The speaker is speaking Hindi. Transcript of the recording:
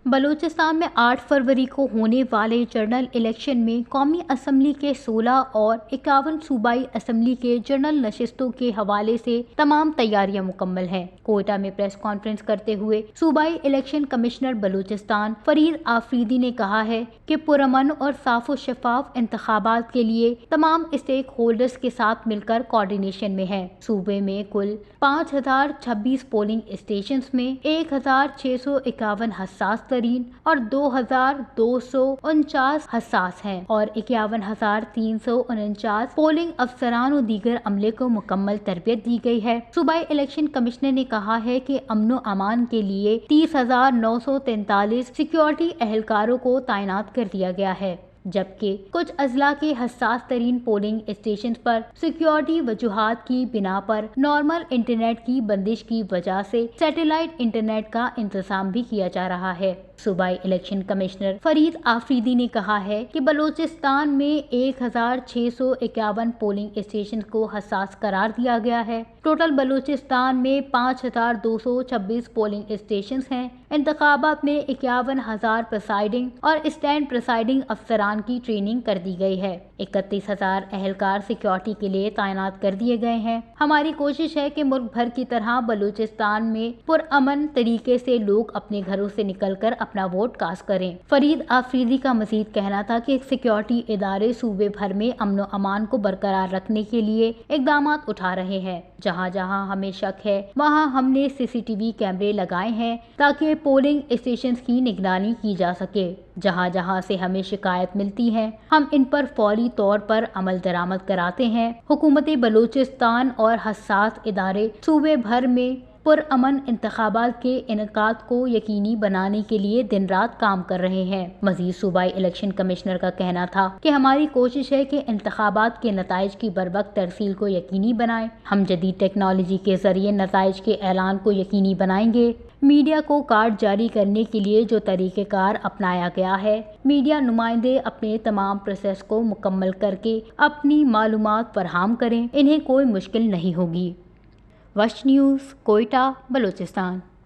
बलूचिस्तान में 8 फरवरी को होने वाले जनरल इलेक्शन में कौमी असम्बली के 16 और 51 सूबाई असम्बली के जनरल नशिस्तों के हवाले से तमाम तैयारियां मुकम्मल हैं। कोयटा में प्रेस कॉन्फ्रेंस करते हुए सूबाई इलेक्शन कमिश्नर बलूचिस्तान फरीद आफरीदी ने कहा है कि पुरअमन और साफ और शफाफ इंतखाबात के लिए तमाम स्टेक होल्डर्स के साथ मिलकर कोऑर्डिनेशन में है। सूबे में कुल 5026 पोलिंग स्टेशन में 1651 हसास और 2249 हसास हैं और 51,349 पोलिंग अफसरान और दीगर अमले को मुकम्मल तरबियत दी गई है। सूबाई इलेक्शन कमिश्नर ने कहा है कि अमनो अमान के लिए 30,943 सिक्योरिटी एहलकारों को तैनात कर दिया गया है, जबकि कुछ अजला के हसास तरीन पोलिंग स्टेशन पर सिक्योरिटी वजूहात की बिना पर नॉर्मल इंटरनेट की बंदिश की वजह से सैटेलाइट इंटरनेट का इंतजाम भी किया जा रहा है। सूबाई इलेक्शन कमिश्नर फरीद आफरीदी ने कहा है कि बलूचिस्तान में 1651 पोलिंग स्टेशन को हसास करार दिया गया है। टोटल बलूचिस्तान में 5226 पोलिंग स्टेशन हैं। इंतखाबात में 51,000 प्रिसाइडिंग और स्टैंड प्रिसाइडिंग अफसरान की ट्रेनिंग कर दी गई है। 31,000 एहलकार सिक्योरिटी के लिए तैनात कर दिए गए हैं। हमारी कोशिश है कि मुल्क भर की तरह बलूचिस्तान में पुरअमन तरीके से लोग अपने घरों से निकलकर अपना वोट कास्ट करें। फरीद आफरीदी का मजीद कहना था कि सिक्योरिटी इदारे सूबे भर में अमन व अमान को बरकरार रखने के लिए इकदाम उठा रहे हैं। जहाँ जहाँ हमें शक है वहाँ हमने CCTV कैमरे लगाए हैं ताकि पोलिंग स्टेशन की निगरानी की जा सके। जहाँ जहाँ से हमें शिकायत मिलती है हम इन पर फौरी तौर पर अमल दरामद कराते हैं। हुकूमत बलूचिस्तान और हसास इदारे सूबे भर में पुरअमन इंतखाबात के इनकाद को यकीनी बनाने के लिए दिन रात काम कर रहे हैं। मजीद सूबाई इलेक्शन कमिश्नर का कहना था कि हमारी कोशिश है कि इंतखाबात के नताइज की बरवक्त तरसील को यकीनी बनाएं। हम जदीद टेक्नोलॉजी के जरिए नताइज के ऐलान को यकीनी बनाएंगे। मीडिया को कार्ड जारी करने के लिए जो तरीक़ेकार अपनाया गया है, मीडिया नुमाइंदे अपने तमाम प्रोसेस को मुकम्मल करके अपनी मालूमात फराहम करें, इन्हें कोई मुश्किल नहीं होगी। वश न्यूज़, कोयटा, बलूचिस्तान।